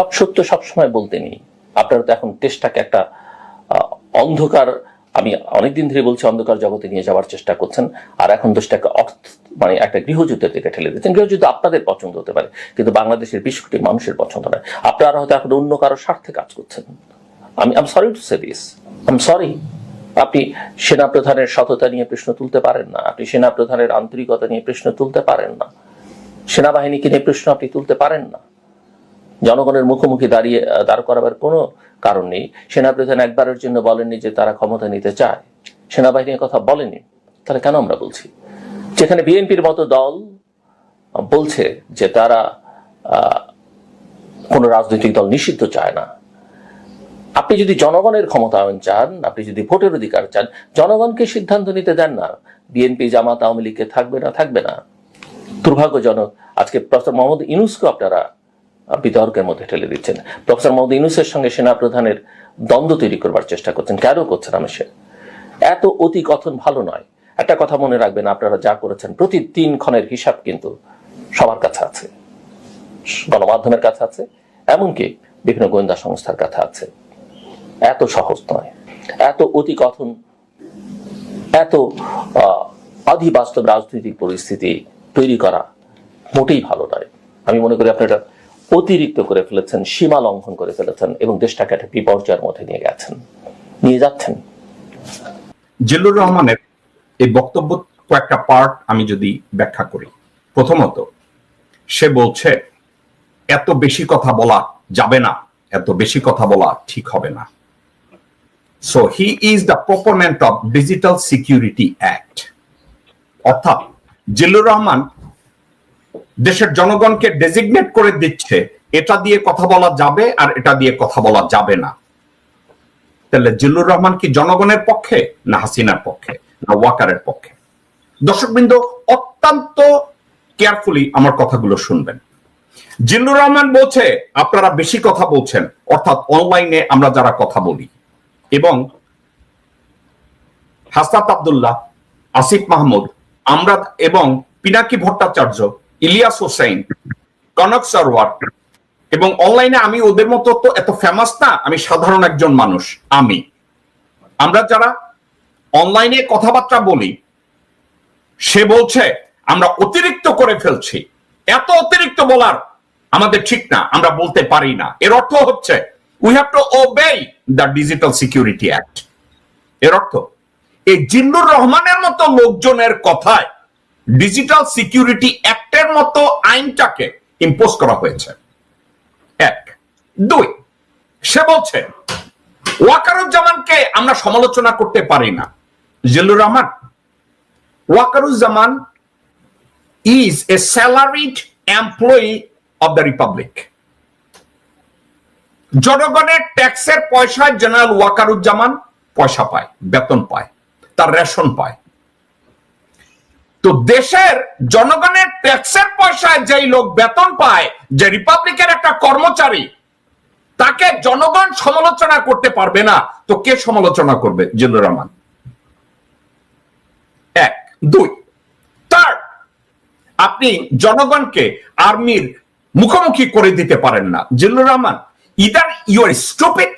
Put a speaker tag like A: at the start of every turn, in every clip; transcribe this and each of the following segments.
A: সব সত্য সবসময় বলতে নেই। আপনারা তো এখন দেশটাকে একটা অন্ধকার, আমি অনেকদিন ধরে বলছি, অন্ধকার জগতে নিয়ে যাওয়ার চেষ্টা করছেন, আর এখন দেশটাকে মানে একটা গৃহযুদ্ধের দিকে ঠেলে দিচ্ছেন। গৃহযুদ্ধ আপনাদের পছন্দ হতে পারে, কিন্তু বাংলাদেশের 20 কোটি মানুষের পছন্দ নয়। আপনারা হয়তো এখন অন্য কারো স্বার্থে কাজ করছেন। I sorry to say this, sorry. আপনি সেনাপ্রধানের সততা নিয়ে প্রশ্ন তুলতে পারেন না, আপনি সেনাপ্রধানের আন্তরিকতা নিয়ে প্রশ্ন তুলতে পারেন না, সেনাবাহিনীকে নিয়ে প্রশ্ন আপনি তুলতে পারেন না। জনগণের মুখোমুখি দাঁড় করাবার কোনো কারণ নেই। সেনাপ্রধান একবারের জন্য বলেননি যে তারা ক্ষমতা নিতে চায়, সেনাবাহিনীর কথা বলেনি, তাহলে কেন আমরা বলছি? যেখানে বিএনপির মতো দল বলছে যে তারা কোনো রাজনৈতিক দল নিষিদ্ধ চায় না। আপনি যদি জনগণের ক্ষমতায়ন চান, আপনি যদি ভোটের অধিকার চান, জনগণকে সিদ্ধান্ত নিতে দেন না বিএনপি জামাত আওয়ামী লীগকে থাকবে না থাকবে না। দুর্ভাগ্যজনক, আজকে প্রফেসর মোহাম্মদ ইউনূসকে আপনারা বিতর্কের মধ্যে ঠেলে দিচ্ছেন। প্রফেসর মোহাম্মদ ইউনূসের সঙ্গে সেনাপ্রধানের দ্বন্দ্ব তৈরি করবার চেষ্টা করছেন। কেন করছেন? আমি এত অতি কথন ভালো নয়। একটা কথা মনে রাখবেন, আপনারা যা করেছেন প্রতি 3 ক্ষণের হিসাব কিন্তু সবার কাছে আছে, গণমাধ্যমের কাছে আছে, এমনকি বিভিন্ন গোয়েন্দা সংস্থার কাছে আছে। এত সহজ নয়, এত অতি কথন, এত অধিবাস্তব রাজনৈতিক পরিস্থিতি তৈরি করা মোটেই ভালো নয়। আমি মনে করি আপনারা অতিরিক্ত করে ফেলেছেন, সীমা লঙ্ঘন করে ফেলেছেন এবং দেশটাকে একটা বিপর্যয়ের মধ্যে নিয়ে যাচ্ছেন।
B: জিল্লুর রহমানের এই বক্তব্য কয়েকটা পার্ট আমি যদি ব্যাখ্যা করি। প্রথমত, সে বলছে এত বেশি কথা বলা যাবে না, এত বেশি কথা বলা ঠিক হবে না। So he is the proponent of digital security act. অর্থাৎ জিল্লুর রহমান দেশের জনগণকে ডেজিগনেট করে দিচ্ছে এটা দিয়ে কথা বলা যাবে আর এটা দিয়ে কথা বলা যাবে না। তাহলে জিল্লুর রহমান কি জনগণের পক্ষে, না হাসিনার পক্ষে, না ওয়াকারের পক্ষে? দর্শকবৃন্দ অত্যন্ত কেয়ারফুলি আমার কথাগুলো শুনবেন। জিল্লুর রহমান বলছে আপনারা বেশি কথা বলছেন, অর্থাৎ অনলাইনে আমরা যারা কথা বলি, এবং হাসনাত আব্দুল্লাহ, আসিফ মাহমুদ, আমরা এবং পিনাকি ভট্টাচার্য, ইলিয়াস হোসেন, কনক সরওয়ার, এবং অনলাইনে আমি ওদের মতো তো এত ফেমাস না, আমি সাধারণ একজন মানুষ। আমরা যারা অনলাইনে কথাবার্তা বলি, সে বলছে আমরা অতিরিক্ত করে ফেলছি, এত অতিরিক্ত বলার আমাদের ঠিক না, আমরা বলতে পারি না। এর অর্থ হচ্ছে we have to ওবে the digital security act. এর অর্থ এই জিল্লুর রহমানের মতো লোকজনের কথায় ডিজিটাল সিকিউরিটি অ্যাক্টের মতো আইনটাকে ইম্পোজ করা হয়েছে। 1, 2, সে বলছে ওয়াকারুজ্জামানকে আমরা সমালোচনা করতে পারি না। Zillur Rahman, Wakeruzzaman is a salaried employee of the Republic. জনগণের ট্যাক্সের পয়সায় জেনারেল ওয়াকারুজ্জামান পয়সা পায়, বেতন পায়, তার রেশন পায়। তো দেশের জনগণের ট্যাক্সের পয়সায় যেই লোক বেতন পায়, যে রিপাবলিকের একটা কর্মচারী, তাকে জনগণ সমালোচনা করতে পারবে না, তো কে সমালোচনা করবে? জিল্লুর রহমান। 1, 2, থার্ড, আপনি জনগণকে আর্মির মুখোমুখি করে দিতে পারেন না। Zillur Rahman, either you are stupid,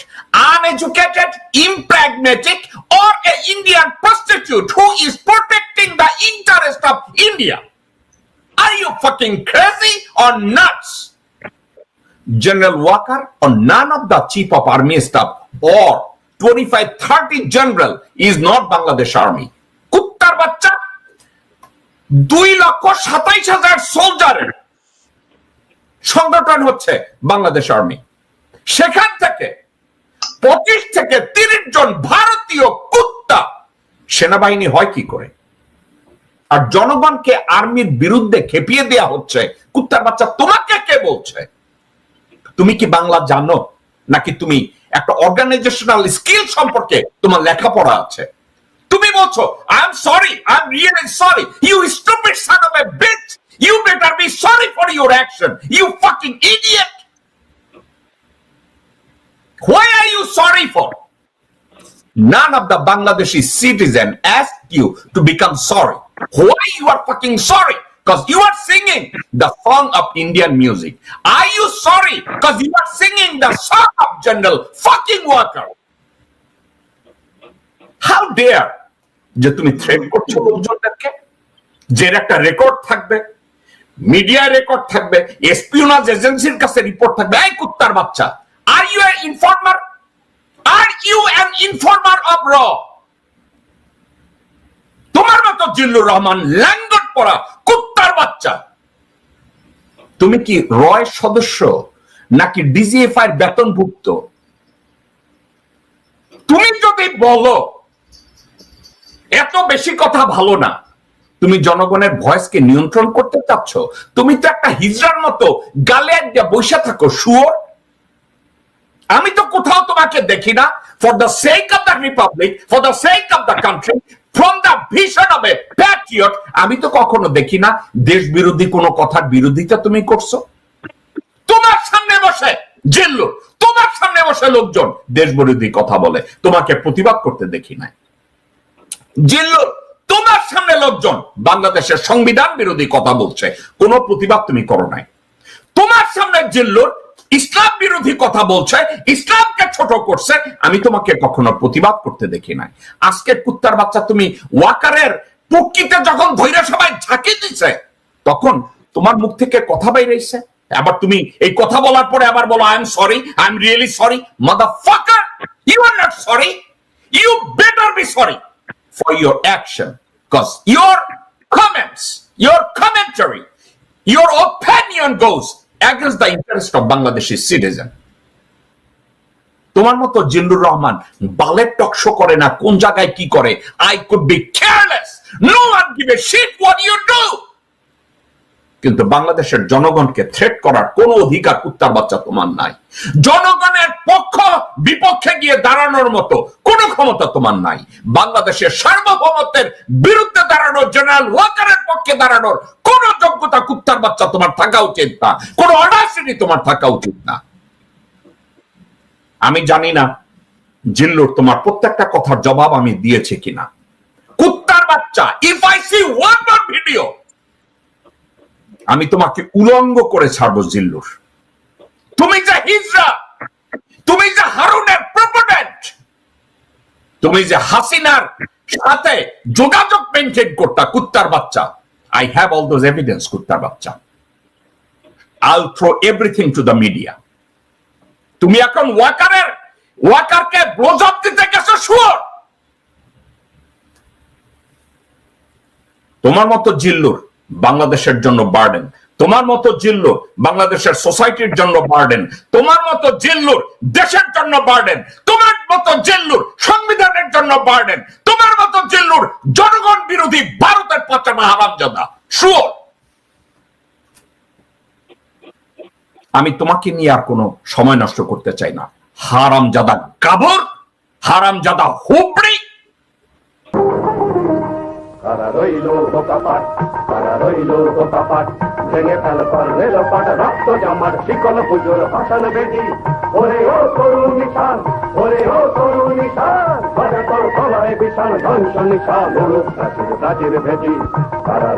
B: uneducated, impragmatic, or an Indian prostitute who is protecting the interest of India. Are you fucking crazy or nuts? General Walker or none of the chief of army staff or 25-30 general is not Bangladesh army. Kuttar bachcha 2,27,000 সোলজারের সংগঠন হচ্ছে Bangladesh army. সেখান থেকে 25 থেকে 30 জন ভারতীয় কুত্তা সেনাবাহিনী হয় কি করে? আর জনগণকে আর্মির বিরুদ্ধে খেপিয়ে দেয়া হচ্ছে। কুত্তার বাচ্চা, তোমাকে কে বলছে? তুমি কি বাংলা জানো, নাকি তুমি একটা অর্গানাইজেশনাল স্কিল সম্পর্কে তোমার লেখাপড়া আছে? তুমি বলছো I am sorry, I am really sorry. You stupid son of a bitch, you better be sorry for your action, you fucking idiot. Why are you sorry for? None of the Bangladeshi citizen asked you to become sorry. Why you are fucking sorry Because you are singing the song of Indian music. Are you sorry? Because you are singing the song of General fucking Walker. How dare যে তুমি threat করছো লোকজনদেরকে, যে একটা record থাকবে, media record থাকবে, espionage এজেন্সির কাছে report থাকবে। এই কুত্তার বাচ্চা, are you an informer? Are you an informer of র? তোমার মতো জিল্লুর রহমান ল্যাঙ্গট পড়া কুত্তার বাচ্চা, তুমি কি রয় সদস্য নাকি ডিজিএফআই এর বেতনভুক্ত? তুমি যদি বলো এত বেশি কথা ভালো না, তুমি জনগণের ভয়েসকে নিয়ন্ত্রণ করতে চাচ্ছ, তুমি তো একটা হিজড়ার মতো গালে একটা বসে থাকো শুয়োর। আমি তো কোথাও তোমাকে দেখি না for the sake of the Republic, for the sake of the country, from the vision of A Patriot, আমি তো কখনো দেখি না দেশ বিরোধী কোনো কথার বিরোধিতা তুমি করছো। তোমার সামনে বসে জিল্লুর, তোমার সামনে বসে লোকজন দেশ বিরোধী কথা বলে, তোমাকে প্রতিবাদ করতে দেখি নাই। জিল্লুর, তোমার সামনে লোকজন বাংলাদেশের সংবিধান বিরোধী কথা বলছে, কোনো প্রতিবাদ তুমি করো নাই। তোমার সামনে জিল্লুর ইসলাম বিরোধী কথা বলছে, ইসলামকে ছোট করছে, আমি তোমাকে কখনো প্রতিবাদ করতে দেখি নাই। আজকের কুত্তার বাচ্চা, তুমি ওয়াকারের পক্ষিতে যখন ধৈর্য সবাই ঝাঁকি দিছে, তখন তোমার মুখ থেকে কথা বাইরেছে, আবার তুমি এই কথা বলার পরে আবার বলো I am sorry, I am really sorry. Motherfucker, you are not sorry, you better be sorry for your action, because your comments, your commentary, your opinion goes against the interest of Bangladeshi citizen. তোমার মতো জিল্লুর রহমান বালের talk show করে না, কোন জায়গায় কি করে। I could be careless, no one give a shit what you do, কিন্তু বাংলাদেশের জনগণকে থ্রেট করার কোন অধিকার কুত্তার বাচ্চা তোমার নাই। জনগণের পক্ষ বিপক্ষে গিয়ে দাঁড়ানোর মতো কোন ক্ষমতা তোমার নাই। বাংলাদেশের সার্বভৌমত্বের বিরুদ্ধে দাঁড়ানোর, জেনারেল ওয়াকারের পক্ষে দাঁড়ানোর কোন যোগ্যতা কুত্তার বাচ্চা তোমার থাকা উচিত না, কোন অডাসিটি তোমার থাকা উচিত না। আমি জানি না জিল্লুর তোমার প্রত্যেকটা কথার জবাব আমি দিয়েছি কিনা। কুত্তার বাচ্চা, if I see one more video, আমি তোমাকে উলঙ্গ করে ছাড়বো জিল্লুর। তুমি যে হিজড়া, তুমি যে হারুনের প্রপোনেন্ট, তুমি যে হাসিনার সাথে যোগাযোগ মেনটেন করতা, কুত্তার বাচ্চা, I have all those evidence. কুত্তার বাচ্চা, I'll throw everything to the media. তুমি এখন ওয়াকারকে ব্লোজব দিতে গেছো শুয়োর। তোমার মতো জিল্লুর বাংলাদেশের জন্য বার্ডেন, তোমার মতো জিল্লুর বাংলাদেশের সোসাইটির জন্য বার্ডেন, তোমার মতো জিল্লুর দেশের জন্য বার্ডেন, তোমার মতো জিল্লুর সংবিধানের জন্য বার্ডেন, তোমার মতো জিল্লুর জনগণ বিরোধী ভারতের পাচামা হারামজাদা শুয়োর। আমি তোমাকে নিয়ে আর কোনো সময় নষ্ট করতে চাই না। হারামজাদা গাবর, হারামজাদা হুবড়ি।
C: কারা রইল বোকাপাট, কারা রইল বোকাপাট, ভেঙে ফেল কর্নেল পাট, রক্ত জমাট শিকল পুজোর ভাষণ বেদি। ওরে ও তরুণ নিশান, ওরে ও তরুণ নিশান, বাজে তোর গলায় বিশাল ধ্বংস নিশান, মুলুক প্রাচীর প্রাচীর ভেদি। কারা